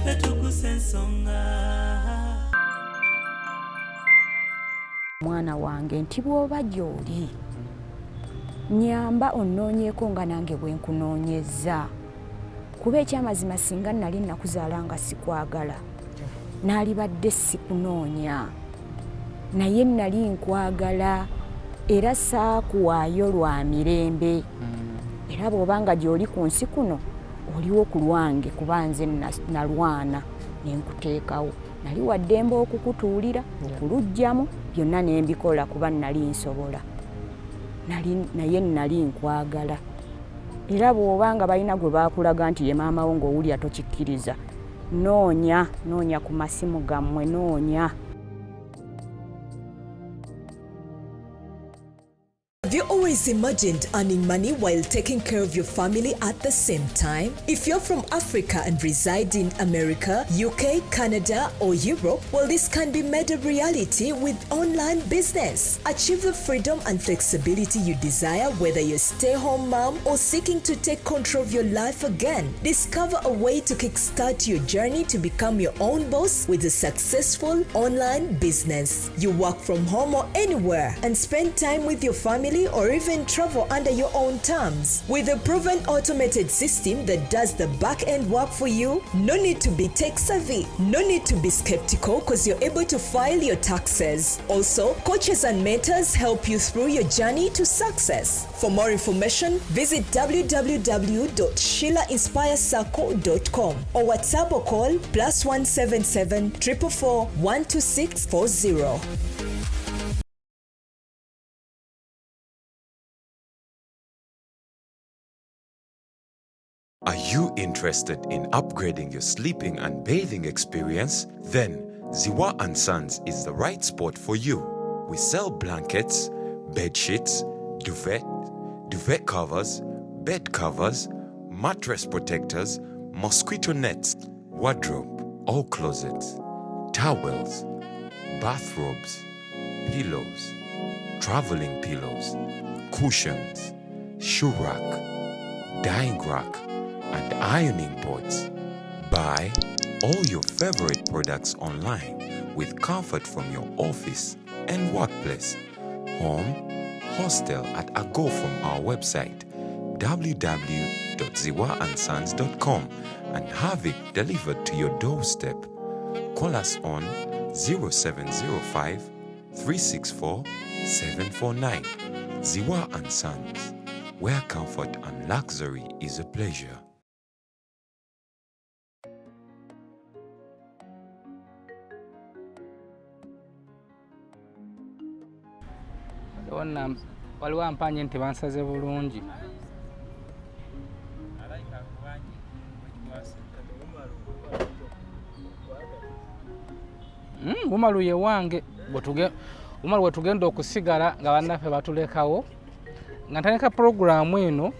Naffe Tuggussa Enssonga. Mwana wange nti bw'oba gy'oli nyamba onnoonyeeko nga nange bwe nkunoonyezza. Kuba ekyamazima singa nali nakuzaala nga sikwagala naalibadde sikunoonya, naye nali nkwagala era saakuwaayo lwa mirembe. Era bw'obanga gy'oli ku nsi kuno oliwo ku lwange, kuba nze nalwana ne nkuteekawo. Nali wa ddembe okukutuulira okuluggyamu byonna ne mbikola kuba nali nsobola, naye nali nkwagala. Era bw'obanga balina gwe baakulaga nti ye maama wo ng'owulya tokikkiriza, noonya ku masimu gammwe, noonya. Have you always imagined earning money while taking care of your family at the same time? If you're from Africa and reside in America, UK, Canada, or Europe, well, this can be made a reality with online business. Achieve the freedom and flexibility you desire, whether you're a stay-home mom or seeking to take control of your life again. Discover a way to kickstart your journey to become your own boss with a successful online business. You work from home or anywhere and spend time with your family or even travel under your own terms. With a proven automated system that does the back-end work for you, no need to be tech-savvy, no need to be skeptical because you're able to file your taxes. Also, coaches and mentors help you through your journey to success. For more information, visit www.sheilainspirecircle.com or WhatsApp or call +177 444 12640. Are you interested in upgrading your sleeping and bathing experience? Then Ziwa & Sons is the right spot for you. We sell blankets, bed sheets, duvet covers, bed covers, mattress protectors, mosquito nets, wardrobe, all closets, towels, bathrobes, pillows, traveling pillows, cushions, shoe rack, dyeing rack, and ironing boards. Buy all your favorite products online with comfort from your office and workplace, home, hostel at a go from our website www.ziwaansons.com and have it delivered to your doorstep. Call us on 0705 364 749. Ziwa & Sons, where comfort and luxury is a pleasure. Waliwo ampanye nti bansaze bulungi. Bumalu ye wange bumalu we tugenda okusigala nga bannaffe batulekawo nga ntandika programu eno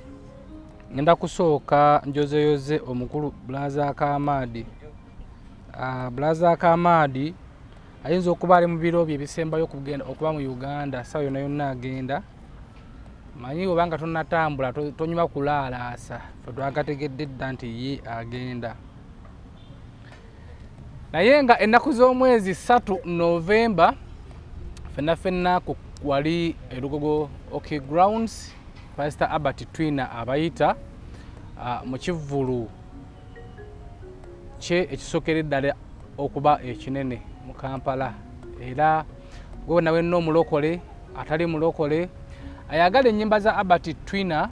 ngenda kusooka njozeyoze omukulu Blaza Kamadi. Blaza Kamadi ayinza okuba ali mu biro bye ebisembayo okuba mu Uganda sawa yonna yonna agenda. Manyi obanga tonnatambula tonyuma kulaalaasa fe twagategedde dda nti ye agenda. Naye nga ennaku z'omwezi 3 Novemba ffenna wali erugogo OK Grounds Pastor Albert Twina abayita mu kivvulu kye ekisokere ddala okuba ekinene mu Kampala. Era gwe nawe nno omulokole atali mulokole ayagala ennyimba za Albert Twina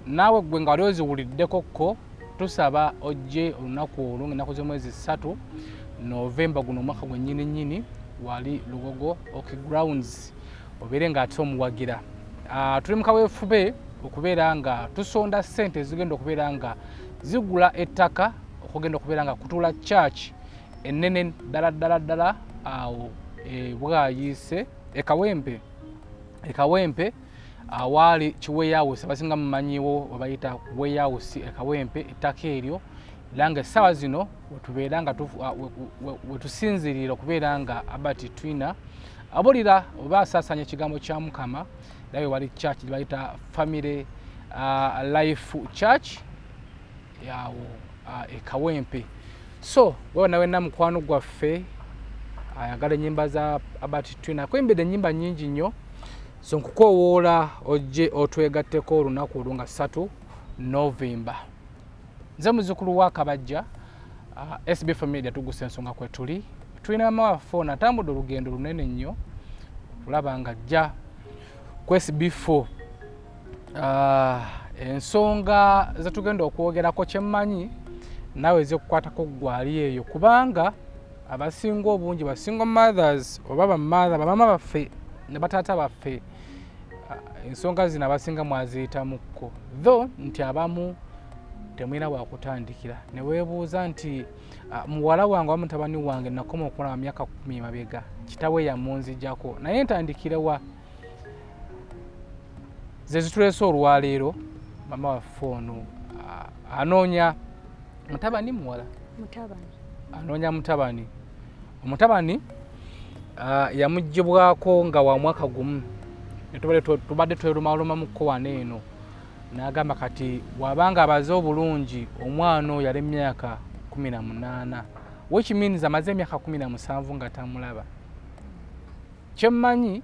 naawe gwe nga wali oziwuliddekokko tusaba ojje olunaku olwo ennaku z'omwezi 3 Novemba guno omwaka gwennyini wali Lugogo OK Grounds obeere ng'ate omuwagira. Tuli mu kaweefube okubeera nga tusonda ssente ezigenda okubeera nga zigula ettaka okugenda okubeera nga kutuula church ennene ddala awo Bwayiise Ekawempe awali Kiweeyawusi abasinga mumanyiwo webayita Weeyawusi Ekawempe ettaka eryo langa essaawa zino wetubeera nga wetusinzirira okubeera nga Albert Twina abulira oba asaasanya ekigambo kya Mukama naye wali church gye bayita Family Life Church yawo Ekawempe. So gwe wenna mukwano gwaffe ayagala ennyimba za Albert Twina kwembedde ennyimba nnyingi nnyo so nkukowoola ojje otwegatteko olunaku olunga 3 November. Nze muzzukulu wa Kabajja SB4 Media Tuggussa Enssonga kwe tuli. Tulina mama waffe ono atambudde olugendo lunene nnyo tulaba nga ajja ku SB4 ensonga zetugenda okwogerako kyemmanyi nawe zikukwatako gwali eyo kubanga abasinga obungi basinga mothers oba bamama baffe ne bataata baffe ensonga zino abasinga mwaziyitamuko though nti abamu temwina wakutandikira ne weebuuza nti muwala wange wa mutabani wange nakoma okukola myaka 10 mabega kitawe yamunzijjako naye ntandikire wa ze zituleese olwaleero mama waffe ono anoonya mutabani muwala anoonya mutabani omutabani yamuggyibwako nga wa mwaka gumu tubadde twerumalumamuko wano eno n'agamba kati bw'abanga abaze obulungi omwana oyo yali emyaka 18 which means amaze emyaka 17 nga tamulaba kyemmanyi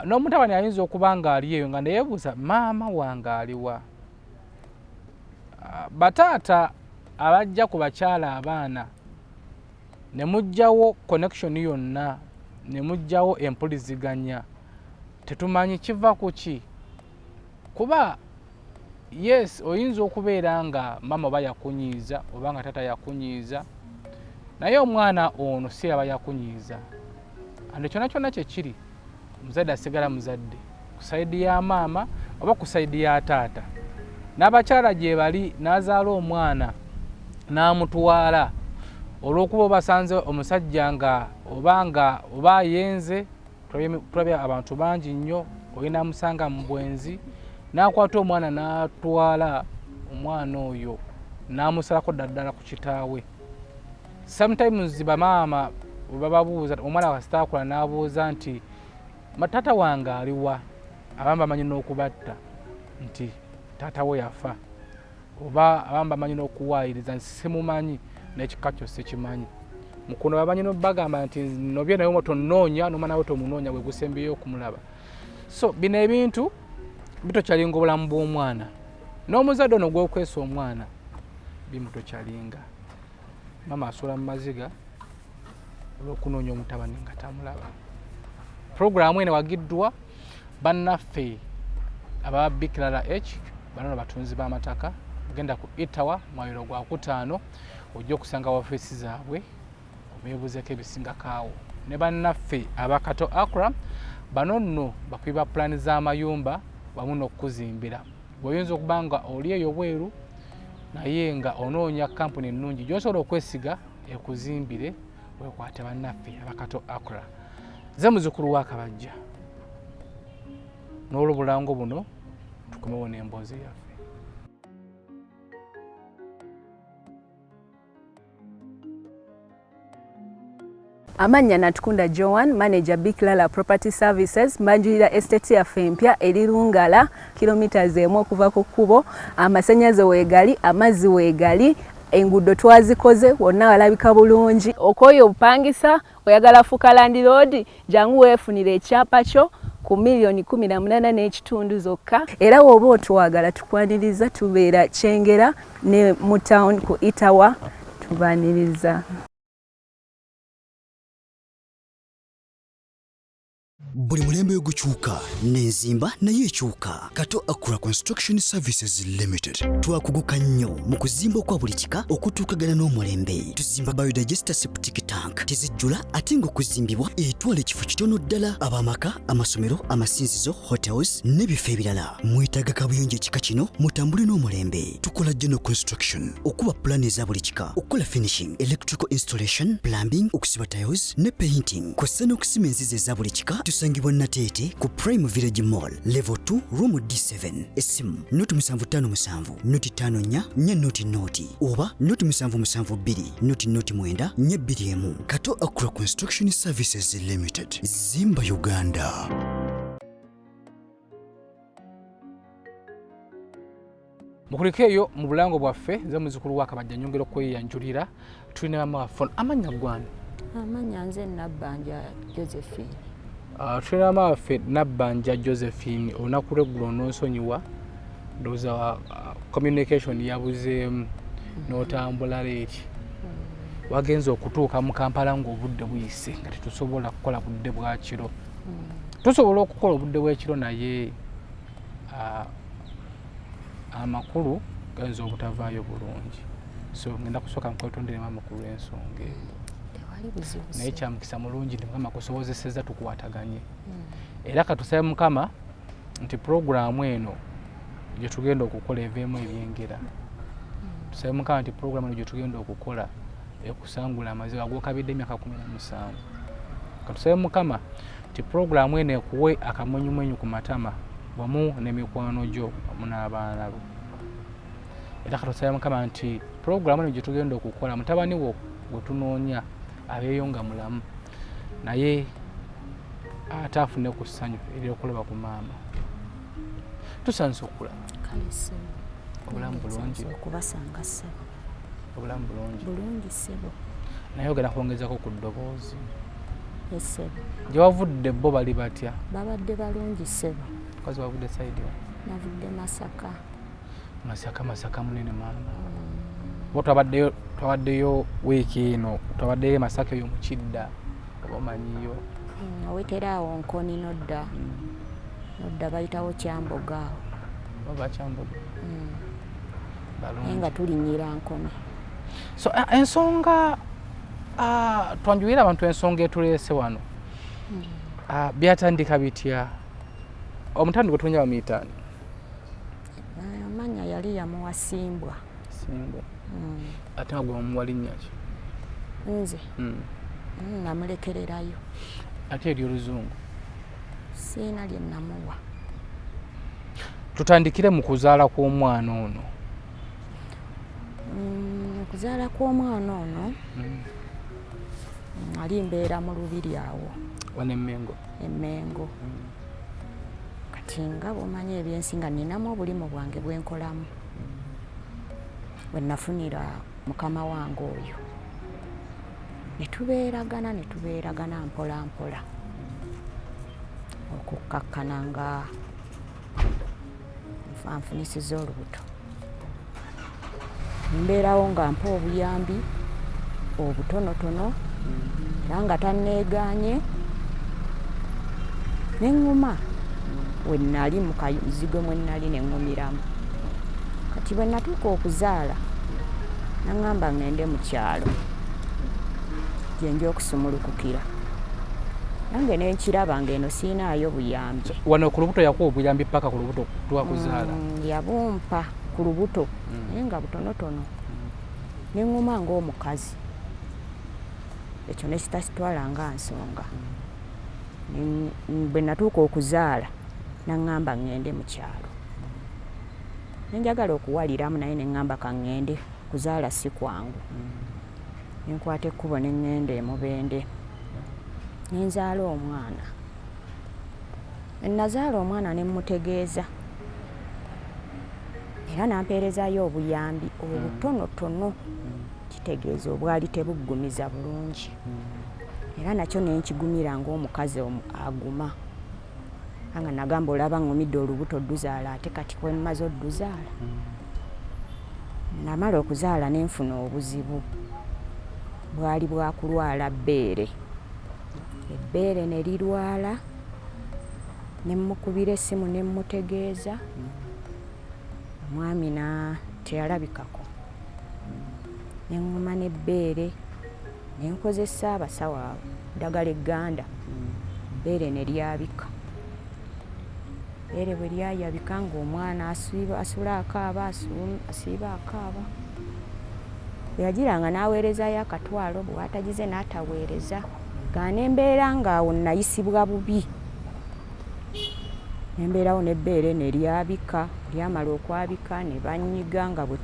n'omutabani ayinza okuba nga ali eyo nga neyeebuuza maama wange aliwa bataata abajja ku bakyala abaana ne mujjawo connection yonna ne mujjawo empuliziganya tetumanyi kiva ku ki kuba yes oyinza okubeera nga mama oba yakunyiiza oba nga tata yakunyiiza naye omwana ono si aba yakunyiiza ande kyonna kyonna kyekiri muzadde asigala muzadde ku saidi ya maama oba ku saidi ya taata n'abakyala gye bali n'azaala omwana n'amutwala olw'okuba basanze omusajja nga oba ayenze tulabye abantu bangi nnyo olina amusanga mu bwenzi n'akwata omwana n'atwala omwana oyo n'amusalako ddala ku kitaawe. Sometimes bamaama bababuuza omwana wasitaakula n'abuuza nti matata wange aliwa abamu bamanyi n'okubatta nti taata we yafa oba abamu bamanyi n'okuwaayiriza nti simumanyi n'ekika kyo sikimanyi mukuno bamanyi n'obagamba nti nobye naye tonoonya n'omwana nawe tomunoonya bwe gusembyeyo okumulaba. So bino ebintu bitokyalinga obulamu bw'omwana n'omuzadde ono gw'okwesa omwana bimutokyalinga mama asula mu maziga olw'okunoonya omutabani nga tamulaba. Programu eno wagiddwa bannaffe aba Bikilala H bano batunzi b'amataka ogenda ku Itawa mwayiro gwa 5 ojja okusanga wafeesi zaabwe obeebuzeeko ebisingakaawo ne bannaffe abakato Accra bano nno bakwiba pulaani z'amayumba wamu n'okuzimbira. Bw'oyinza okuba nga oli eyo bweru naye nga onoonya kampuni ennungi gy'osobola okwesiga ekuzimbire weekwate bannaffe abakato Accra. Nze muzzukulu wa Kabajja n'olw'obulango buno tukomewo n'emboozi yaffe. Amanya Natukunda Joan, manager Bikilala Property Services, mbanjulira estate yaffe empya eri Lungala kilometers emu okuva ku kkubo, amasannyalaze weegali, amazzi weegali, enguudo twazikoze wonna walabika bulungi. Okoyo obupangisa oyagala fuka Land Road jangu weefunire ekyapa kyo ku $1,18,000 n'ekitundu zokka. Era woba otwagala tukwaniriza tubeera Kyengera ne mu town ku Itawa tubaniriza. Buli mulembe gukyuka n'enzimba naye ekyuka. Kato Accra Construction Services Limited twakuguka nnyo mu kuzimba okwa buli kika okutuukagana n'omulembe. Tuzimba biodigester septic tank tezijjula ate ng'okuzimbibwa etwala ekifo kitono ddala. Abamaka, amasomero, amasinzizo, hotels n'ebifo ebirala. Mwetaaga kabuyonjo ekika kino mutambule n'omulembe. Tukola general construction okuba pulaani eza buli kika, okukola finishing, electrical installation, plumbing, okusiba tiles ne painting kw'ossa n'okusima enzizi eza buli kika. Tusangibwa Nateete ku Prime Village Mall level 2 room D7. Esimu noti 757 noti 54 noti noti oba noti 772 noti 9 21. Kato Accra Construction Services Limited. Zimba Uganda. mukulike eyo mu bulango bwaffe nze muzukulu wa Kabajja nyongera okweyanjulira tulina amafon amanya gwani amanya nze Nabbanja Josephine tulina amaffe Nabbanja Josephine olunaku lw'eggulo n'onsonyiwa ndowooza communication yabuzeemu n'otambula leeti wagenze okutuuka mu Kampala ng'obudde buyise nga tetusobola kukola budde bwa kiro tusobola okukola obudde bw'ekiro naye amakulu genza obutavaayo bulungi so ngenda kusooka nkwetonderemu amakulu ensonga naye kyamukisa mulungi nti Mukama kusobozesezza tukwataganye era katusabe Mukama nti puroguramu eno gye tugenda okukola eveemu ebyengera tusabe Mukama nti puroguramu eno gye tugenda okukola ekusangula amazibu ag'okabidde emyaka 17 katusabe Mukama nti puroguramu eno ekuwe akamwenyumwenyu ku matama wamu n'emikwano gyo wamu n'abaana bo era katusabe Mukama nti puroguramu eno gye tugenda okukola mutabani wo gwe tunoonya abeeyo nga mulamu naye ate afune ku ssanyu ery'okulaba ku maama tusanze okulaba obulamu bulungi okubasanga ssebo obulamu bulungi ssebo naye ogenda kwongezako ku ddoboozi essebo gye wavudde bo bali batya babadde balungi ssebo kazi wavudde saidi wa navudde Masaka munene maama bo twabaddeyo wiiki eno twabaddeyo Masaka eyo mu Kidda oba omanyiyo oweteraawo Nkoni nodda bayitawo Kyamboga oba Kyamboga naye nga tulinnyira Nkoni so ensonga twanjulira abantu ensonga etuleese wano byatandika bitya omutandi gwe tunya bamuyitaani amanya yali yamuwa Simbwa ate nga gwe wamuwa linnya ki nze namulekererayo ate ery'Oluzungu siina lye namuwa tutandikire mu kuzaala kw'omwana ono okuzaala kw'omwana ono ali mbeera mu lubiri awo wane Emmengo kati nga bw'omanyi ebyensi nga ninamu obulimu bwange bwenkolamu bwe nafunira mukama wange oyo netubeeragana mpola mpola okukkakkana nga nfunisiza olubuto mbeerawo nga mpa obuyambi obutonotono era nga tanneegaanye neŋŋuma we nnali mu kazigo mwe nnali neŋŋumiramu kati bwe natuuka okuzaala naŋŋamba ŋŋende mu kyalo gye nja okusumulukukira nange nenkiraba ng'eno siinaayo buyambi wano ku lubuto yakuwa obuyambi paka ku lubuto twakuzaala yabumpa ku lubuto naye nga butonotono neŋŋuma ng'omukazi ekyo nekitasitwala nga nsonga bwe natuuka okuzaala naŋŋamba ŋŋende mu kyalo nenjagala okuwaliramu naye neŋŋamba kaŋŋende kuzaala si kwangu nenkwata ekkubo neŋŋenda Mubende nenzaala omwana nazaala omwana nemutegeeza era nampeerezaayo obuyambi obutonotono kitegeeza obwali tebuggumiza bulungi era nakyo nenkigumira ng'omukazi aguma nga nagamba olaba ŋŋumidde olubuto odduzaala ate kati kwemmaze odduzaala namala okuzaala nenfuna obuzibu bwali bwakulwala bbeere ebbeere ne lirwala nemmukubira essimu nemmutegeeza omwami teyalabikako neŋŋuma n'ebbeere nenkozesa abasawo ddagala egganda ebbeere ne lyabika ebbeere bwe lyayabika ng'omwana asula akaaba asiiba akaaba yagiranga n'aweerezaayo akatwalo bw'atagize n'ataweereza nga nembeera ng'awo nayisibwa bubi nembeerawo n'ebbeere ne lyabika lyamala okwabika ne bannyiga nga bwe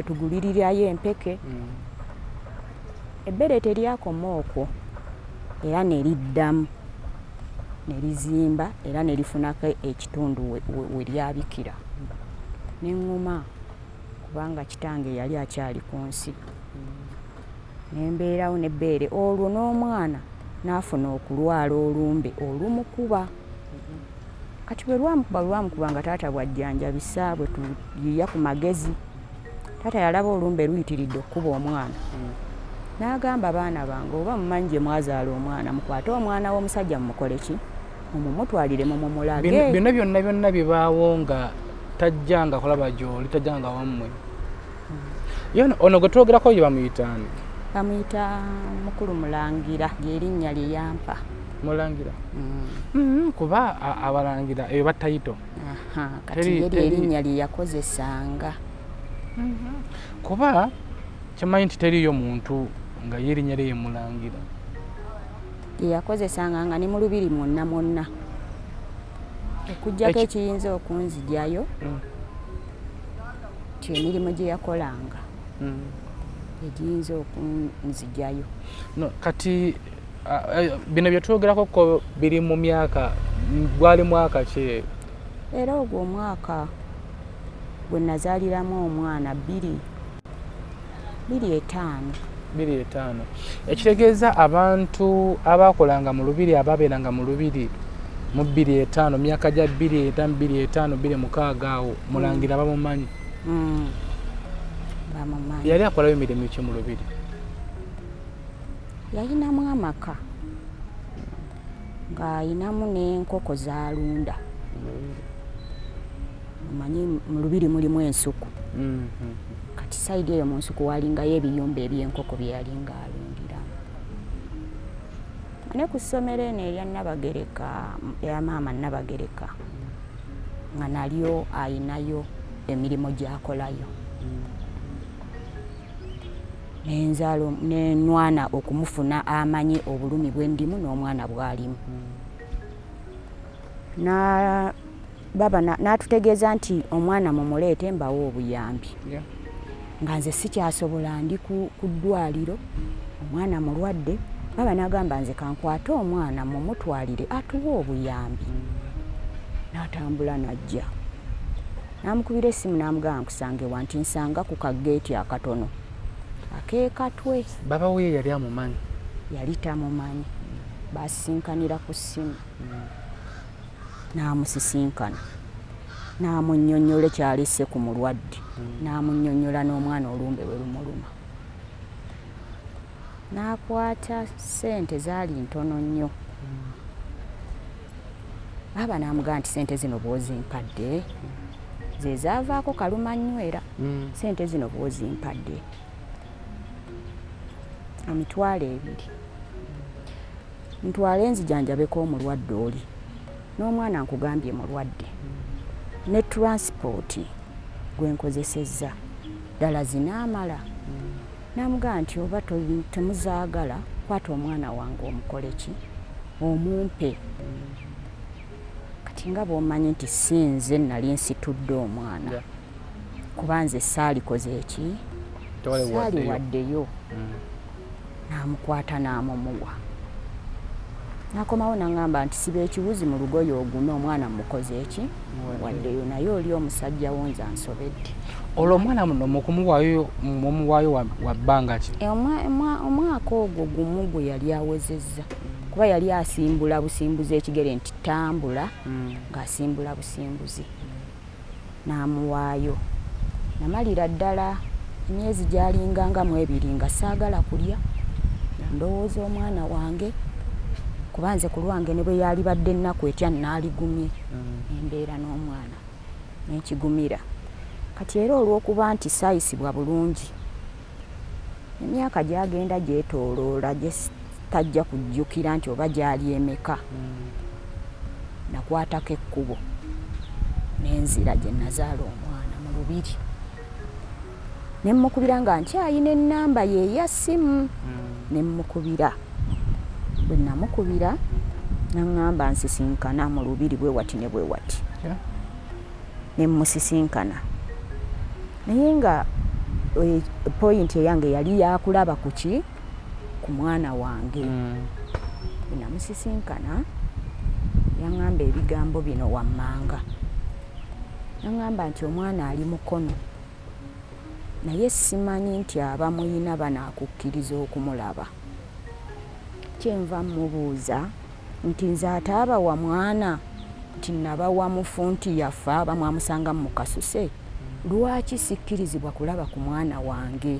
tugulirirayo empeke ebbeere teryakoma okwo era ne liddamu ne lizimba era ne lifunako ekitundu we lyabikira neŋŋuma kubanga kitange yali akyali ku nsi. Nembeerawo n'ebbeere olwo n'omwana n'afuna okulwala olumbe olumukuba. Kati bwe lwamukuba nga taata bwajjanjabisa bwe tuyiya ku magezi, taata yalaba olumbe luyitiridde okkuba omwana. N'agamba baana bange oba mumanyi gye mwazaala omwana mukwate omwana w'omusajja mumukole ki? Mumutwalire mumulage. Byonna byonna bibaawo nga tajjanga kulaba gy'oli, tajjanga wammwe. Ono gwe twogerako ye bamuyitaani? Bamuyita Mukulu Mulangira, ly'erinnya lye yampa. Mulangira? Kuba abalangira eyo battayito. Kati ye ly'erinnya lye yakozesanga. Kuba kimanyi nti teriyo muntu nga ye erinnya lye Mulangira. Lye yakozesanga nga ne mu lubiri mwonna. Okuggyako ekiyinza okunzigyayo ti emirimu gye yakolanga egiyinza okunzigyayo. Kati bino bye twogerako biri mu myaka, gwali mwaka ki? Era ogwo omwaka gwe nazaaliramu omwana 2005. Ekitegeeza abantu abakolanga mu lubiri, ababeeranga mu lubiri mu 2005, myaka gya 2005, 2006 awo, Mulangira bamumanyi? Bamumanyi. Yali akolayo emirimu ki mu lubiri? Yalinamu amaka ng'ayinamu n'enkoko z'alunda. Omanyi mu lubiri mulimu ensuku. Kati sayidi eyo mu nsuku walingayo ebiyumba eby'enkoko bye yalinga alundiramu. Ne ku ssomero eno erya Nabagereka, eya maama Nabagereka, nga nalyo ayinayo emirimu gy'akolayo. N'enzaalo n'enwana okumufuna amanyi obulumi bw'endimu n'omwana bw'alimu. Baba n'atutegeeza nti omwana mumuleete mbawo obuyambi. Nga nze sikyasobola ndi ku ddwaliro, omwana mulwadde. Baba n'agamba nze kankwate omwana mumutwalire atuwe obuyambi. N'atambula n'ajja. N'amukubira essimu n'amugamba nkusange wa nti nsanga ku kageeti akatono akeekatwe. Baba we yali amumanyi? Yali tamumanyi. Basinkanira ku ssimu. N'amusisinkana. N'amunnyonnyola ekyalisse ku mulwadde. N'amunnyonnyola n'omwana olumbe bwe lumuluma. N'akwata ssente zaali ntono nnyo. Baba n'amugamba nti ssente zino bw'ozimpadde ze zaavaako kalumanywera. Ssente zino bw'ozimpadde emitwalo 2. Ntwale nzijanjabeko omulwadde oli. N'omwana nkugambye mulwadde. Ne transport gwe nkozesezza ddala zinaamala. N'amugamba nti oba temuzaagala kwata omwana wange omukole ki? Omumpe. Kati nga bw'omanyi nti si nze nali nsitudde omwana. Kuba nze saalikoze eki? Saali waddeyo. N'amukwata n'amumuwa. N'akomawo n'aŋŋamba nti siba ekiwuzi mu lugoye oguno omwana mukoze eki? Waddeyo naye oli omusajja wo nze ansobedde. Olwo omwana muno mumuwaayo wa bbanga ki? Omwaka ogwo gumu gwe yali awezezza. Kuba yali asimbula busimbuzi ekigere nti tambula ng'asimbula busimbuzi. N'amuwaayo. Namalira ddala emyezi gyalinganga mu 2 nga saagala kulya. Ndowooza omwana wange kuba nze ku lwange ne bwe yalibadde ennaku etya naaligumye. Embeera n'omwana n'ekigumira. Kati era olw'okuba nti saayisibwa bulungi, emyaka gyagenda gyetooloola gye tajja kujjukira nti oba gyali emeka. Nakwatako ekkubo n'enzira gye nazaala omwana mu lubiri. Ne mmukubira nga nkyayina ennamba ye eya ssimu. Ne mmukubira. Bwe namukubira n'aŋŋamba nsisinkana mu lubiri bwe wati ne bwe wati. Ne mmusisinkana. Naye nga point eyange yali yakulaba ku ki? Ku mwana wange. Bwe namusisinkana yaŋŋamba ebigambo bino wammanga. Yaŋŋamba nti omwana ali mukono. naye simanyi nti abamuyina banaakukkiriza okumulaba. Kyenva mubuuza nti nze ate abawa mwana nti nabawa mufu nti yafa bamwamusanga mu kasuse, lwaki sikkirizibwa kulaba ku mwana wange?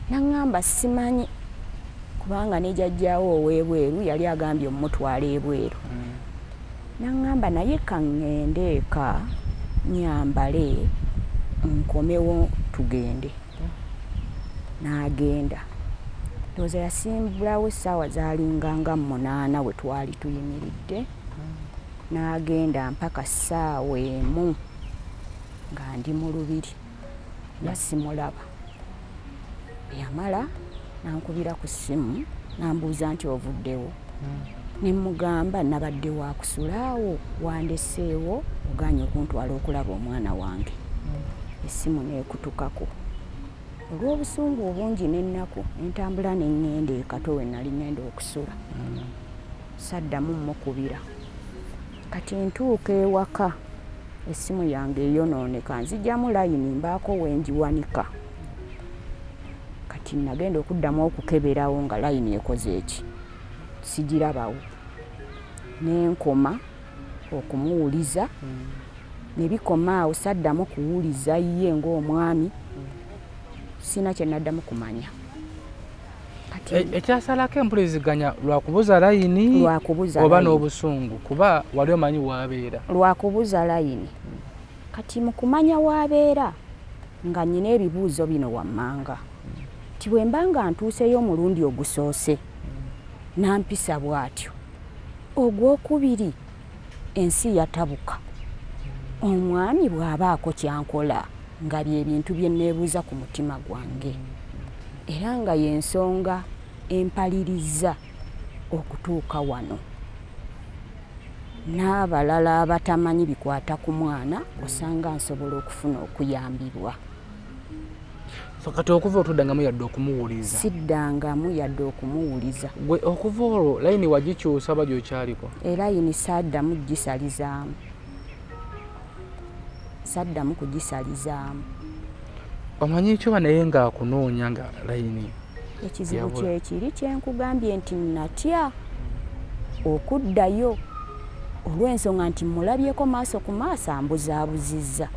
Naŋŋamba simanyi kubanga ne jjajjaawo ow'ebweru yali agambye omutwala ebweru. Naŋŋamba naye kaŋŋende eka nyambale nkomewo tugende. N'agenda. Ndowooza yasimbulawo essaawa zaalinganga 8 we twali tuyimiridde. N'agenda mpaka ssaawa emu nga ndi mu lubiri nga simulaba. Yamala nankubira ku ssimu nambuuza nti ovuddewo. Ne mugamba nabadde wa kusulaawo wandeseewo oganye okuntwala okulaba omwana wange. Essimu neekutukako. Olw'obusungu obungi n'ennaku entambula n'eŋŋenda ekato we nali ŋŋenda okusula. Saddamu mmukubira. Kati ntuuka ewaka essimu yange eyonooneka nzigyamu layini mbaako wenjiwanika. Kati nagenda okuddamu okukeberawo nga layini ekoze eki sigirabawo. N'enkoma okumuwuliza ne bikoma awo saddamu kuwuliza ye ng'omwami sina kye naddamu kumanya. Ekyasalako empuliziganya lwakubuza layini oba n'obusungu kuba wali omanyi waabeera? Lwakubuza layini. Kati mu kumanya waabeera nga nnyina ebibuuzo bino wammanga nti bwe mba nga ntuuseyo omulundi ogusoose nampisa bw'atyo, ogwokubiri ensi yatabuka, omwami bw'abaako kyankola nga bye bintu bye neebuuza ku mutima gwange era nga y'ensonga empaliriza okutuuka wano. N'abalala abatamanyi bikwata ku mwana osanga nsobola okufuna okuyambibwa. So kati okuva otuddangamu yadde okumuwuliza? Siddangamu yadde okumuwuliza. Gwe okuva olwo layini wagikyusa oba gy'okyaliko? Layini saddamu gisalizaamu. Saddamu kugisalizaamu. Omanyi ekyoba naye ng'akunoonya nga layini? Ekizibu kyekiri kyenkugambye nti natya okuddayo olw'ensonga nti mulabyeko maaso ku maaso ambuzaabuzizza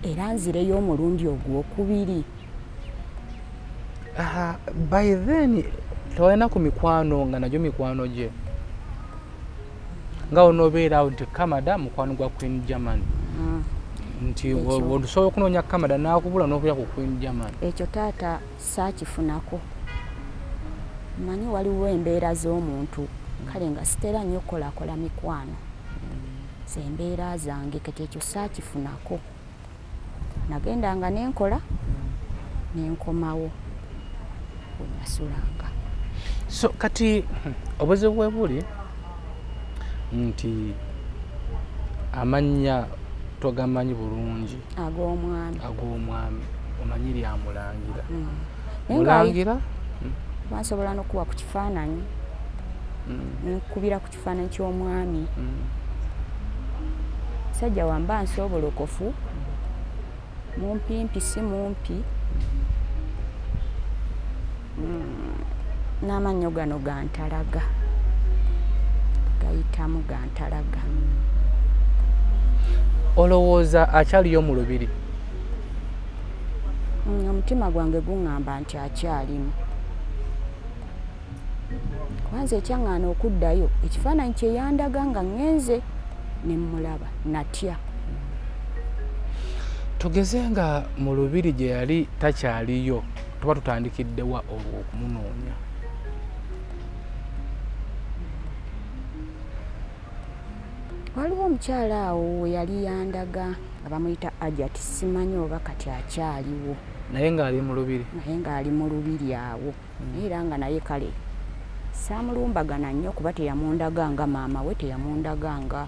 era nzireyo omulundi ogwokubiri. By then tewalina ku mikwano nga nagyo mikwano gye nga onoobeera awo nti Canada mukwano gwa Queen German nti osobola okunoonya Canada n'akubula n'okulya ku Queen German. Ekyo taata saakifunako. Manyi waliwo embeera z'omuntu kale nga sitera nnyo okukolakola mikwano zembeera zange, kati ekyo saakifunako. Nagendanga nenkola nenkomawo wenasulanga. So kati obuzibu bwe buli nti amannya togamanyi bulungi ag'omwami omanyi lyamulangira. Mulangira bansobola n'okuba ku kifaananyi nkubira ku kifaananyi ky'omwami. Musajja wamba nsobolokofu mumpimpi si mumpi. N'amannyo gano gantalaga gayitamu gantalaga. Olowooza akyaliyo mu lubiri? Omutima gwange guŋŋamba nti akyalimu. Kwanza ekyaŋŋaana okuddayo ekifaananyi kye yandaga nga ŋŋenze ne mmulaba natya. Tugeze nga mu lubiri gye yali takyaliyo tuba tutandikiddewa olwo okumunoonya? Waliwo omukyala awo yali yandaga nga bamuyita Ajat, simanyi oba kati akyaliwo. Naye ng'ali mu lubiri? Naye ng'ali mu lubiri awo. Era nga naye kale saamulumbagana nnyo kuba teyamundaga nga maama we, teyamundaga nga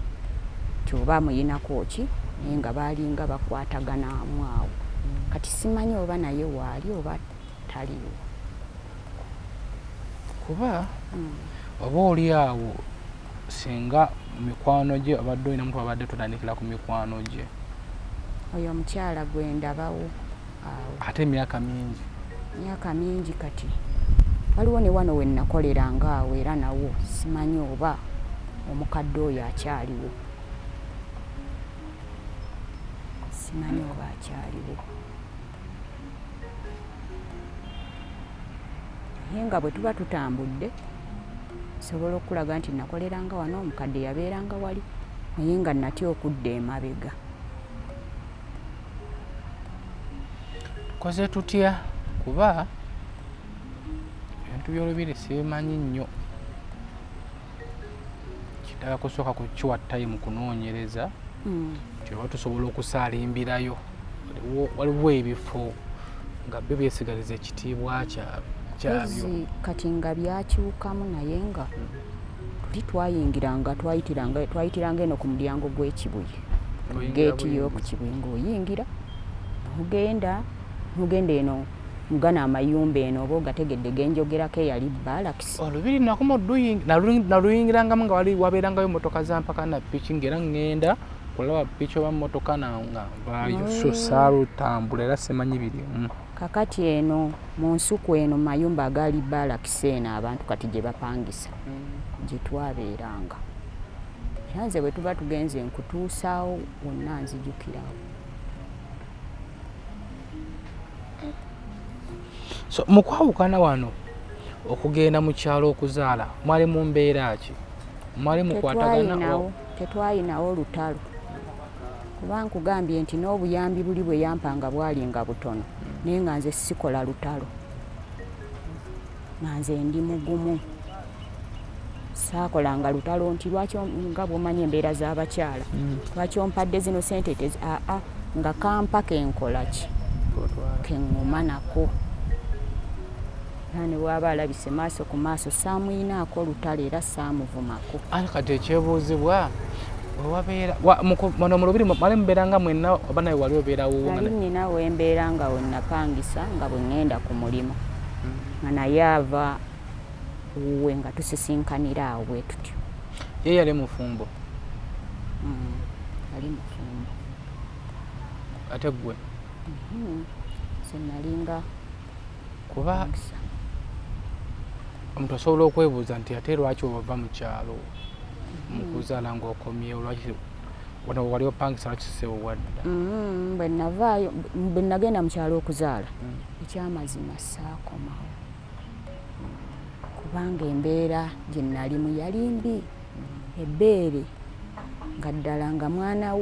kyoba amuyinako ki, naye nga baalinga bakwataganamu awo. Kati simanyi oba naye waali oba taliwo. Kuba oba oli awo singa mikwano gye obadde olina muntu abadde tutandikira ku mikwano gye. Oyo omukyala gwe ndabawo ate emyaka mingi kati waliwo ne wano we nakoleranga awo era nawo simanyi oba omukadde oyo akyaliwo naye nga bwe tuba tutambudde sobola okulaga nti nakoleranga wano omukadde yabeeranga wali naye nga natya okudda emabega. Tukoze tutya kuba ebintu by'olubiri sibimanyi nnyo. Kitala kusooka kukiwa time kunoonyereza kyoba tusobola okusaalimbirayo. Waliwo ebifo nga byo byesigaliza ekitiibwa kyabyo. Kati nga byakyukamu naye nga tuli twayitiranga eno ku mulyango gw'ekibuye geeti y'oku kibuye ng'oyingira ntugenda eno mugana amayumba eno oba ogategedde genjogerako eyali balakisi. Olubiri nakoma naluyingirangamu nga wabeerangayo motoka za mpaka na piki ngera ngenda kulaba piki oba motoka nga vaayo so saalutambula era simanyi birimu. Kakati eno mu nsuku eno mayumba agali balakisi eno abantu kati gye bapangisa gye twabeeranga. Era nze bwe tuba tugenze nkutuusaawo wonna nzijukirawo. So mukwawukana wano okugenda mu kyalo okuzaala mwali mu mbeera ki? Mwali mukwatagana? Tetwayinawo lutalo kuba nkugambye nti n'obuyambi buli bwe yampanga bwali nga butono naye nga nze sikola lutalo nga nze ndi mugumu saakolanga lutalo nti lwaki nga bw'omanyi embeera z'abakyala lwaki ompadde zino sente nga kampa kenkola ki keŋŋuma nako. Ne bw'aba alabise maaso ku maaso saamuyinaako olutalo era saamuvumako. Kati ekyebuuzibwa wewabeera wano mu lubiri mwali mubeeranga mwenna oba nawe wali obeerawo? Nali nnina wembeera nga we napangisa nga bwe ŋŋenda ku mulimu nga naye ava wuwe nga tusisinkanira awo bwe tutyo. Ye yali mufumbo? Yali mufumbo. Ate ggwe? Se nalinga kuba omuntu asobola okwebuuza nti ate lwaki ova mu kyalo mu kuzaala ng'okomyewo lwaki wano wali opangisa lwaki seewadda? Bwe nagenda mu kyalo okuzaala ekyamazima saakomawo kubanga embeera gye nalimu yali mbi. Ebbeere nga ddala nga mwana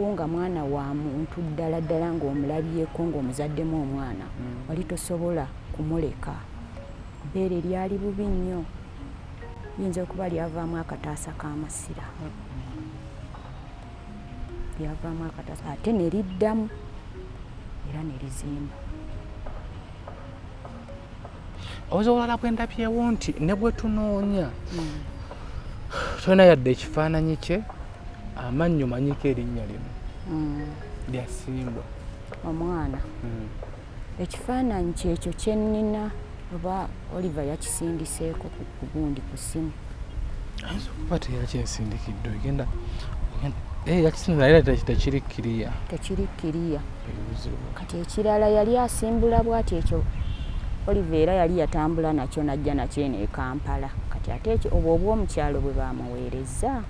wa muntu ddala ng'omulabyeko ng'omuzaddemu omwana wali tosobola kumuleka. Ebbeere lyali bubi nnyo liyinza okuba lyavaamu akataasa k'amasira ate ne liddamu era ne lizimba. Obuzi obulala bwe ndabyewo nti ne bwe tunoonya tolina yadde ekifaananyi kye amannyo manyiko erinnya lino lyasimbwa Omwana. Ekifaananyi kyekyo kye nnina oba Oliver yakisindiseeko ku gundi ku simu. Ayinza okuba teyakyensindikidde ogenda yakisinza naye tekiri kiriya. Kati ekirala yali asimbula bw'ati ekyo Oliver era yali yatambula nakyo najja nakyo eno e Kampala. Kati ate ekyo obwo obw'omukyalo bwe bamuweereza.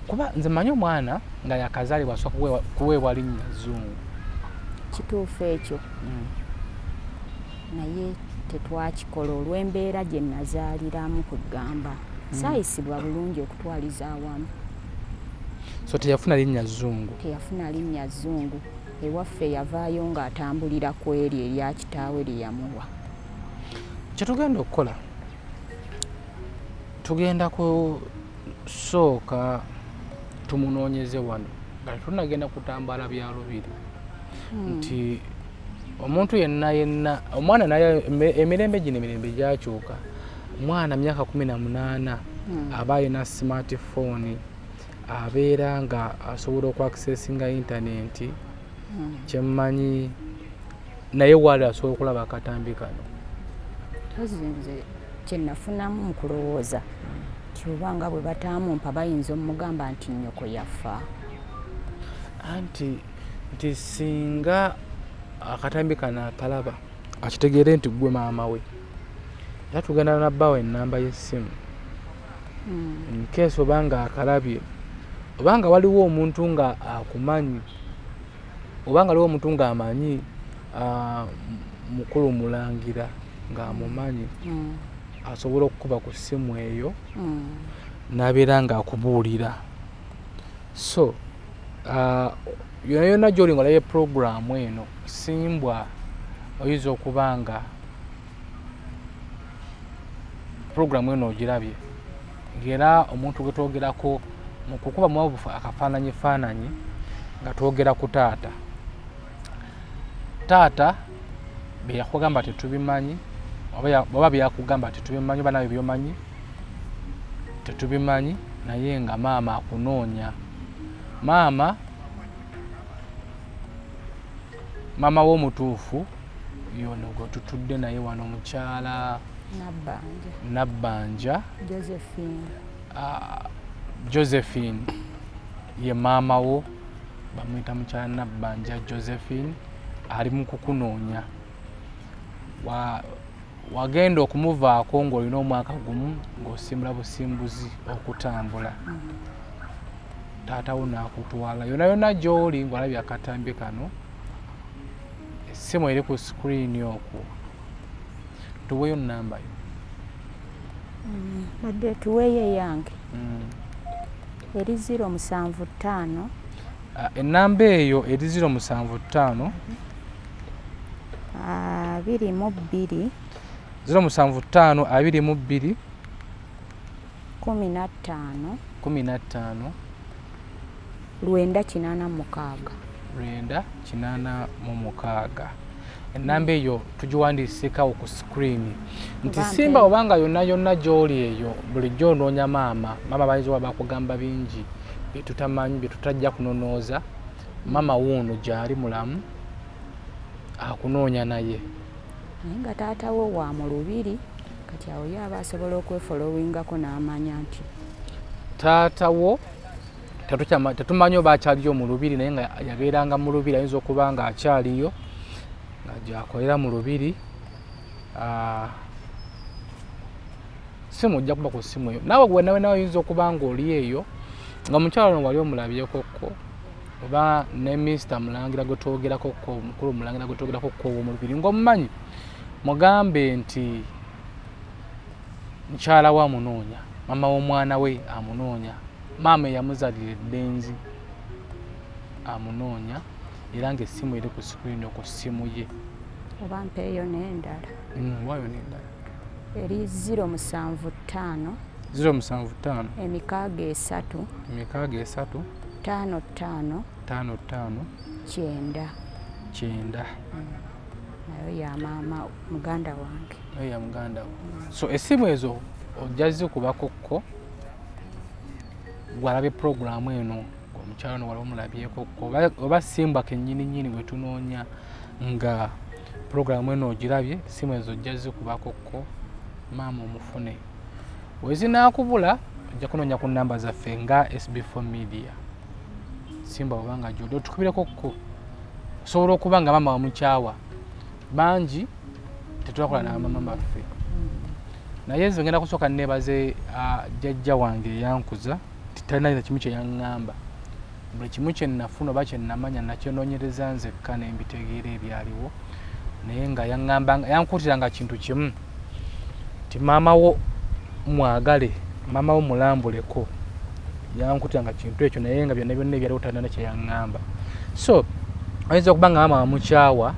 Kuba nze manyi omwana nga yakazaalibwa asooka kuweebwa linnya Zungu. Kituufu ekyo naye tetwakikola olw'embeera gye nazaaliramu kugamba saayisibwa bulungi okutwaliza awamu. So teyafuna linnya Zungu? Teyafuna linnya Zungu. Ewaffe yavaayo ng'atambulira ku eryo erya kitaawe lye yamuwa. Kye tugenda okukola tugenda kusooka tumunoonyeze wano nga tunagenda kutambala bya lubiri nti omuntu yenna omwana naye emirembe gino emirembe gyakyuka. Omwana myaka 18 aba alina smartphone abeera nga asobola okwakisesinga intaneti kyemmanyi naye wali asobola okulaba akatambi kano. Nze kye nafunamu mu kulowooza nti oba nga bwe bataamumpa bayinza omugamba nti nnyoko yafa. nti singa akatambi kana akalaba akitegeere nti gwe maama we era tugenda nabbawo ennamba y'essimu in case obanga akalabye obanga waliwo omuntu nga akumanyi obanga waliwo omuntu nga amanyi mukulu mulangira ng'amumanyi asobola okukuba ku ssimu eyo n'abeera ng'akubuulira. So yonna yonna gy'oli ng'olabye puroguramu eno simbwa oyinza okuba nga puroguramu eno ogirabye ng'era omuntu gwe twogerako mu kukuba mu akafaananyi nga twogera ku taata. Taata bye yakugamba tetubimanyi oba bye yakugamba tetubimanyi oba nawe byomanyi tetubimanyi, naye nga maama akunoonya. Maama w'omutuufu yono gwe tutudde naye wano mukyala Nabbanja Josephine ye maama wo, bamuyita mukyala Nabbanja Josephine, ali mu kukunoonya. Wagenda okumuvaako ng'olina omwaka gumu ng'osimbula busimbuzi okutambula. Taata wo n'akutwala yonna yonna gy'oli ng'olabye akatambi kano. Essimu eri ku screen okwo, tuweeyo nnamba yo. Badde tuweeyo yange eri 075 ennamba eyo eri 075 22 075 22 15 986. Ennamba eyo tugiwandiisikawo ku screen nti simba obanga yonna yonna gy'oli eyo bulijjo onoonya maama bayinza oba bakugamba bingi bye tutamanyi bye tutajja kunonooza. Maama wuuno gy'ali mulamu akunoonya naye. Naye nga taata wo wa mu lubiri kati awo yaba asobola okwefolowingako n'amanya nti taata wo tetumanyi oba akyaliyo mu lubiri, naye nga yabeeranga mu lubiri, ayinza okuba nga akyaliyo nga gyakolera mu lubiri. Simu ojja kuba ku ssimu eyo. Naawe nawe oyinza okuba nga oli eyo nga mukyala ono wali omulabyekokko oba ne Mr. Mulangira gwe twogerakokko, omukulu Mulangira gwe twogerakokko mu lubiri ng'omumanyi, mugambe nti mukyala we amunoonya, maama w'omwana we amunoonya, maama eyamuzalira eddenzi amunoonya, era ng'essimu eri ku screen ku ssimu ye. oba mpeeyo n'endala waayo n'endala eri 075 emikaaga esatu 55 9 nayo ya maama muganda wange. Nayo ya muganda we. So essimu ezo ojja zikubakokko gwalabye puroguramu eno omukyala ono wali omulabyekokko oba simbwa kennyini gwe tunoonya nga puroguramu eno ogirabye, essimu ezo ojja zikubakokko maama omufune. Wezinaakubula ojja kunoonya ku nnamba zaffe nga SB4 Media. Simba obanga gy'oli otukubireko osobola okuba nga maama wamukyawa bangi tetulakola n'amaama baffe. Naye nze ngenda kusooka neebaze jjajja wange eyankuza titalina kimu kye yaŋŋamba. Buli kimu kye nnafuna oba kye nnamanya nakyonoonyereza nzekka ne mbitegeera ebyaliwo, naye nga yankuutiranga kintu kimu ti maama wo mwagale, maama wo mulambuleko. Yankuutiranga kintu ekyo, naye nga byonna byonna ebyaliwo talina kye yaŋŋamba. So ayinza okuba nga maama wamukyawa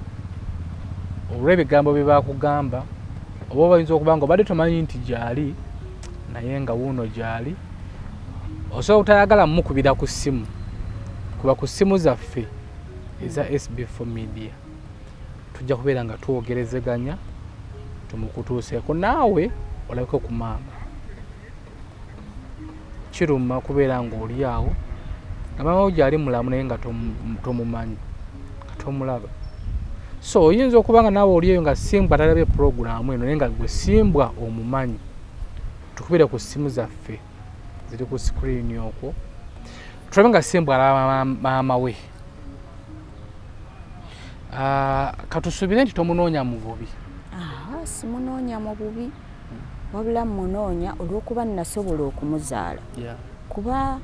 olw'ebigambo bye bakugamba, oba bayinza okuba nga obadde tomanyi nti gyali naye nga wuuno gyali. Osobola obutayagala mukubira ku ssimu, kuba ku ssimu zaffe eza SB4 Media tujja kubeera nga twogerezeganya tumukutuuseeko naawe olabeko ku maama. Kiruma kubeera ng'oli awo nga maama wo gyali mulamu naye nga tomumanyi, tomulaba. So oyinza okuba nga naawe oli eyo nga simbwa talabye puroguramu eno naye nga gwe simbwa omumanyi. Tukubire ku ssimu zaffe ziri ku screen okwo, tulabe nga simbwa alaba maama we Katusubire nti tomunoonya mu bubi. Simunoonya mu bubi wabula munoonya olw'okuba nasobola okumuzaala kuba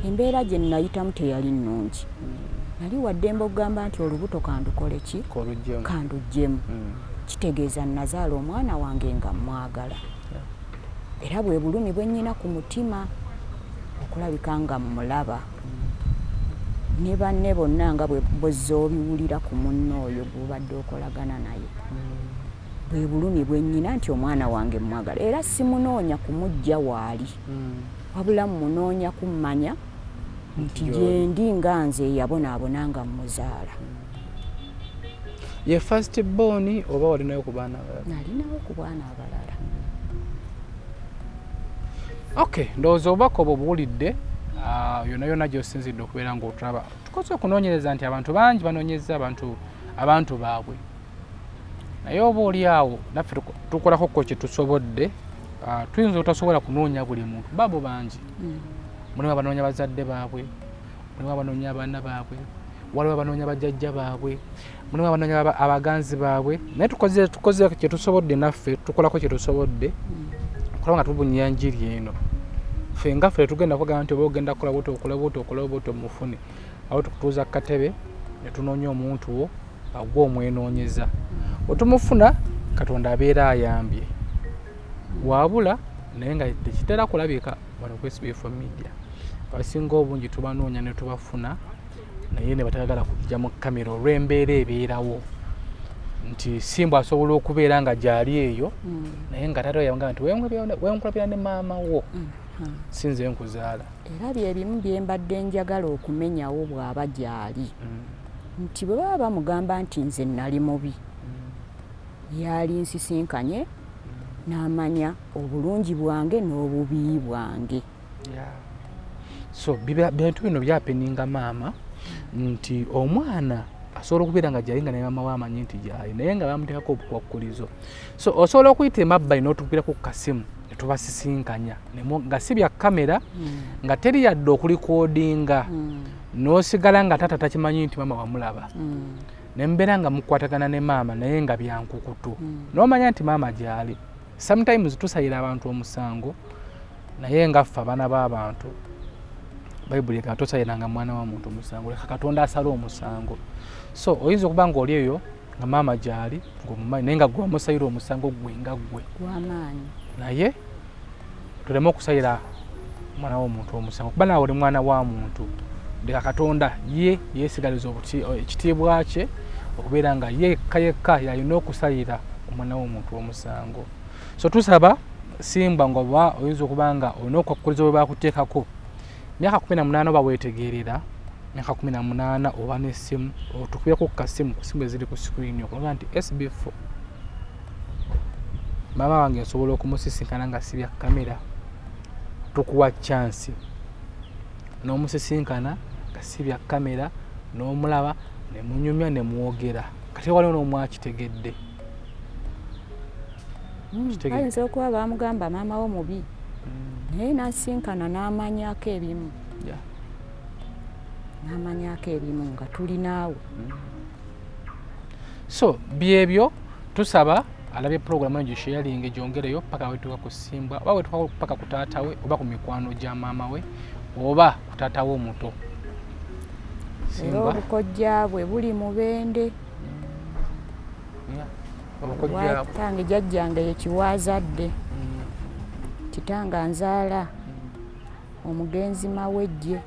embeera gye nayitamu teyali nnungi. Nali waddembe okugamba nti olubuto kandukole ki kandugjemu. Kitegeeza nazaala omwana wange nga mwagala era bwe bulumi bwe nnyina ku mutima okulabika nga mulaba ne banne bonna nga bwezza obiwulira ku munno oyo gw'obadde okolagana naye. Bwe bulumi bwe nnyina nti omwana wange mwagala era simunoonya kumujja waali wabula munoonya kummanya nti gyendi nga nze yabonaabona nga muzaala. Ye first born oba walinayo ku baana abalala? Nalinawo ku baana abalala. Okay, ndowooza obubaka obwo buwulidde yonna yonna gy'osinzidde okubeera ng'otulaba. Tukoze okunoonyereza nti abantu bangi banoonyeza abantu baabwe. Naye oba oli awo naffe tukolako ko kye tusobodde. Tuyinza otasobola kunoonya buli muntu. Baabo bangi. Mulimu abanoonya bazadde baabwe, mulimu abanoonya abaana baabwe, waliwo abanoonya bajjajja baabwe, mulimu abanoonya abaganzi baabwe. Naye tukoze kye tusobodde naffe tukolako kye tusobodde. Kulaba nga tubunya njiri eno. Ffe nga ffe tugenda kugamba nti oba ogenda kukola buto mufune. Awo tukutuuza ku katebe ne tunoonya omuntu wo gw'omwenoonyeza. Otumufuna Katonda abeera ayambye. Wabula naye nga tekitera kulabika wano ku SB4 Media. Abasinga obungi tubanoonya ne tubafuna naye ne batayagala kujja mu kamera olw'embeera ebeerawo. Nti Simba asobola okubeera nga gyali eyo naye nga tato yabanga nti wenkulabira ne maama wo sinze nkuzaala. Era byebimu bye mbadde njagala okumenyawo bw'aba gyali nti bwe baba bamugamba nti nze nali mubi yali nsisinkanye n'amanya obulungi bwange n'obubi bwange. So bintu bino byapeninga maama nti omwana asobola okubeera nga gyali nga ne maama we amanyi nti gyali naye nga bamuteekako obukwakkulizo. So osobola okuyita emabbali n'otugirako ku kasimu ne tubasisinkanya nga si bya kamera nga teri yadde okulikoodinga n'osigala nga taata takimanyi nti maama wamulaba. Ne mbeera nga mukwatagana ne maama naye nga byankukutu n'omanya nti maama gyali. Sometimes tusayira abantu omusango naye nga ffe abaana b'abantu Bayibuli ekanga tosayiranga mwana wa muntu omusango leka Katonda asala omusango. So oyinza okuba nga oli eyo nga maama gyali ng'omumanyi naye nga gwe wamusayira omusango gwe nga gwe w'amaanyi. Naye tuleme okusayira mwana w'omuntu omusango kuba naawe oli mwana wa muntu. Leka Katonda ye yeesigaliza ekitiibwa kye okubeera nga yekka yalina okusayira omwana w'omuntu omusango. So tusaba Simba ngoba oyinza okuba nga olina okwakkuliza bwe bakuteekako myaka 18 oba weetegeerera myaka 18 oba n'essimu otukubirako ku kasimu ku simu eziri ku screen okulaga nti SB4 maama wange nsobola okumusisinkana nga si bya kamera. Tukuwa chance n'omusisinkana nga si bya kamera n'omulaba ne munyumya ne mwogera kati waliwo n'omwakitegedde. Ayinza okuba bamugamba maama wo mubi naye n'asinkana n'amanyako ebimu n'amanyako ebimu nga tuli naawe. So byebyo tusaba alabye programu enjo sharing gyongereyo paka wetuka ku Simba oba wetuka paka ku taata we oba ku mikwano gya maama we oba ku taata we omuto. Simba obukojja bwe buli mubende. Tange jjajjange yekiwaazadde kitanga nzaala omugenzi mawejje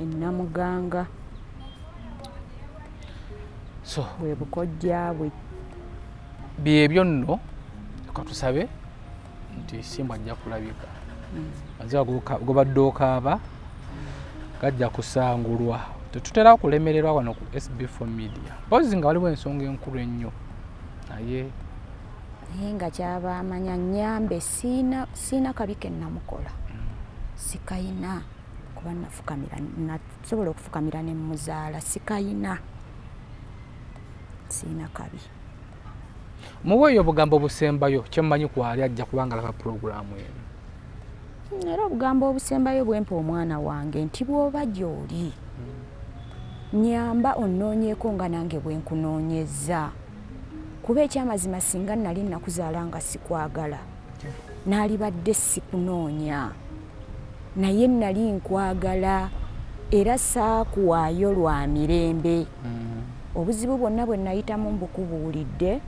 ennamuganga. So bwe bukojja bwe byebyo nno katusabe nti Simba ajja kulabika azira gobadde okaaba gajja kusangulwa. Tetutera kulemererwa wano ku SB4 Media pozi nga waliwo ensonga enkulu ennyo naye nga kyaba amanya nyambe siina kabi ke namukola sikayina kuba nasobola okufukamira ne muzaala sikayina siina kabi. Muweeyo obugambo obusembayo kyemmanyi kwali ajja kubanga laba programu eno. Era obugambo obusembayo bwempa omwana wange nti bw'oba gy'oli nyamba onnoonyeeko nga nange bwe nkunoonyeza kuba ekyamazima singa nali nakuzaala nga sikwagala naalibadde sikunoonya naye nali nkwagala era saakuwaayo lwa mirembe obuzibu bwonna bwe nayitamu mbukubuulidde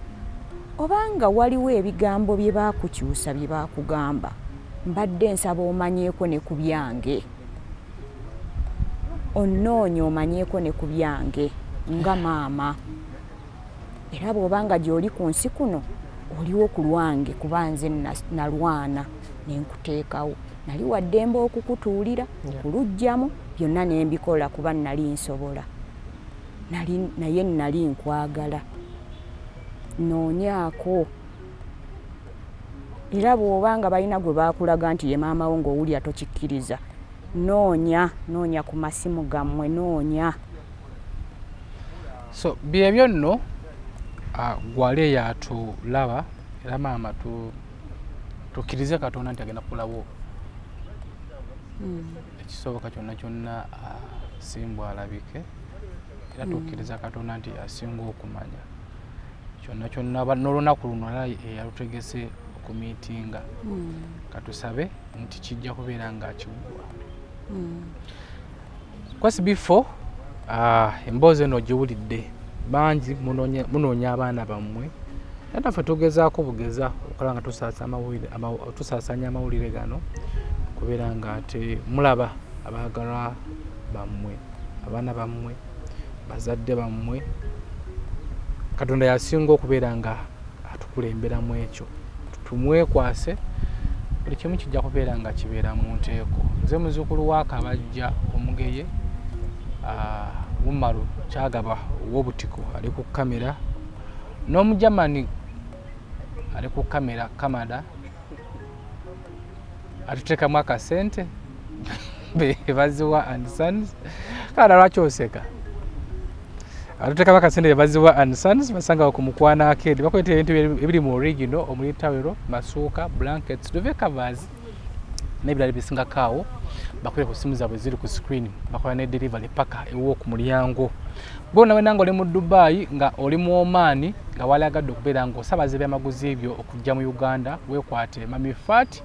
obanga waliwo ebigambo bye baakukyusa bye baakugamba mbadde nsaba omanyeeko ne ku byange onnoonya omanyeeko ne ku byange nga maama era bw'obanga gy'oli ku nsi kuno oliwo ku lwange kuba nze nalwana ne nkuteekawo nali waddembe okukutuulira okuluggyamu byonna ne mbikola kuba nali nsobola naye nali nkwagala noonyaako era bw'obanga balina gwe baakulaga nti ye maama wo ng'owulya tokikkiriza noonya ku masimu gammwe noonya so byebyo nno gwali yatulaba era maama tukkirize Katonda nti agenda kulawo ekisoboka kyonna kyonna asimbwa alabike era tukkiriza Katonda nti asinga okumanya kyonna kyonna n'olunaku luno yalutegese okumiitinga katusabe nti kijja kubeera nga kiggwa kwa SB4 emboozi eno giwulidde bangi munoonya abaana bammwe era naffe tugezaako bugeza okukola nga tusaasanya amawulire gano kubeera nga ate mulaba abaagalwa bammwe abaana bammwe bazadde bammwe Katonda yasinga okubeera nga atukulemberamu ekyo tumwekwase buli kimu kijja kubeera nga kibeera mu nteeko nze muzzukulu wa Kabajja Omugeye Wumaru Kyagaba ow'obutiko ali ku kamera n'omujamani ali ku kamera Kamada atuteekamu akasente bebaziwa and sons kana lwaki oseka atuteekamu akasente bebaziwa and sons basanga ku mukwana akendi bakwete ebintu ebiri mu original omuli tawero masuuka blankets duvet covers n'ebirala bisinga kaawo bakwere ku simu zaabwe ziri ku screen bakola ne delivery paka ewo ku mulyango bona wenanga oli mu Dubai nga oli mu Omani nga walagadde okubeera nga osabaze byamaguzi ebyo okujja mu Uganda wekwate Mami Fat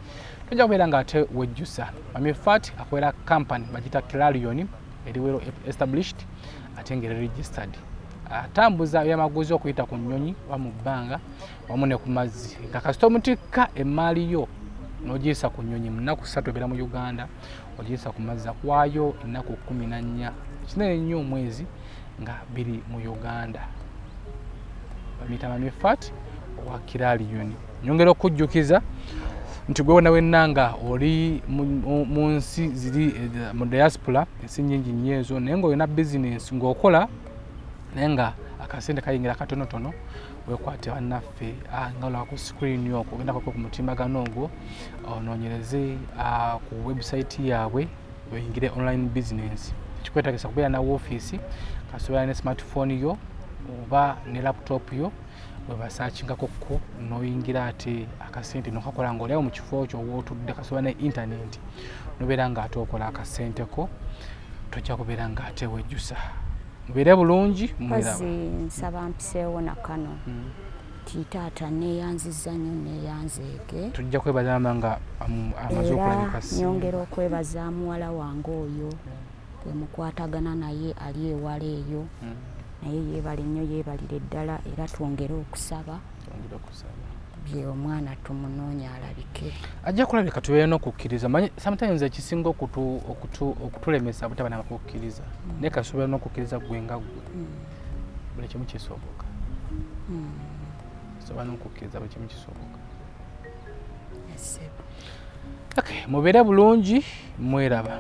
tujja kubeera nga ate wejjusa Mami Fat akwera company bagita Clarion eriwero established ate ngere registered atambuza byamaguzi okuyita ku nnyonyi wamu bbanga wamu ne ku mazzi nga kasita omutikka emaali yo n'ogiyisa ku nnyonyi mu nnaku 3 ebeera mu Uganda ogiyisa ku mazzi akwayo ennaku 14 kinene nnyo omwezi nga biri mu Uganda bamuyita Mami Fat owa Clarion nyongera okujjukiza nti gwe wona wennanga oli mu nsi ziri mu diaspora ensi nnyingi nnyo ezo naye ng'olina bizinesi ng'okola naye nga akasente kayingira katonotono wekwate bannaffe nga olaba ku screen okwo ogendako ku mutimbagano ogwo onoonyereze ku website yaabwe oyingire online business kikwetagisa kubeera na woofiisi kasobola ne smartphone yo oba ne laptop yo webasaakingako ko noyingira ate akasente nokakola nga oliawo mu kifo kyo wootudde kasobola ne internet nobeera nga ate okola akasente ko tojja kubeera nga ate wejjusa mubeere bulungi kazi nsaba mpiseewo na kano taata neeyanziza nnyo neeyanzeeke tujja kwebaza nga amaze okulabika nyongera okwebaza muwala wange oyo bwe mukwatagana naye ali ewala eyo naye yeebale nnyo yeebalire ddala era twongere okusaba bye omwana tumunoonya alabike ajja kulabika tubeere n'okukkiriza manyi sometimes ekisinga okutulemesa butaba nakukkiriza naye kasobola n'okukkiriza gwe nga gwe buli kimu kisoboka sobola n'okukkiriza buli kimu kisoboka mubeere bulungi mweraba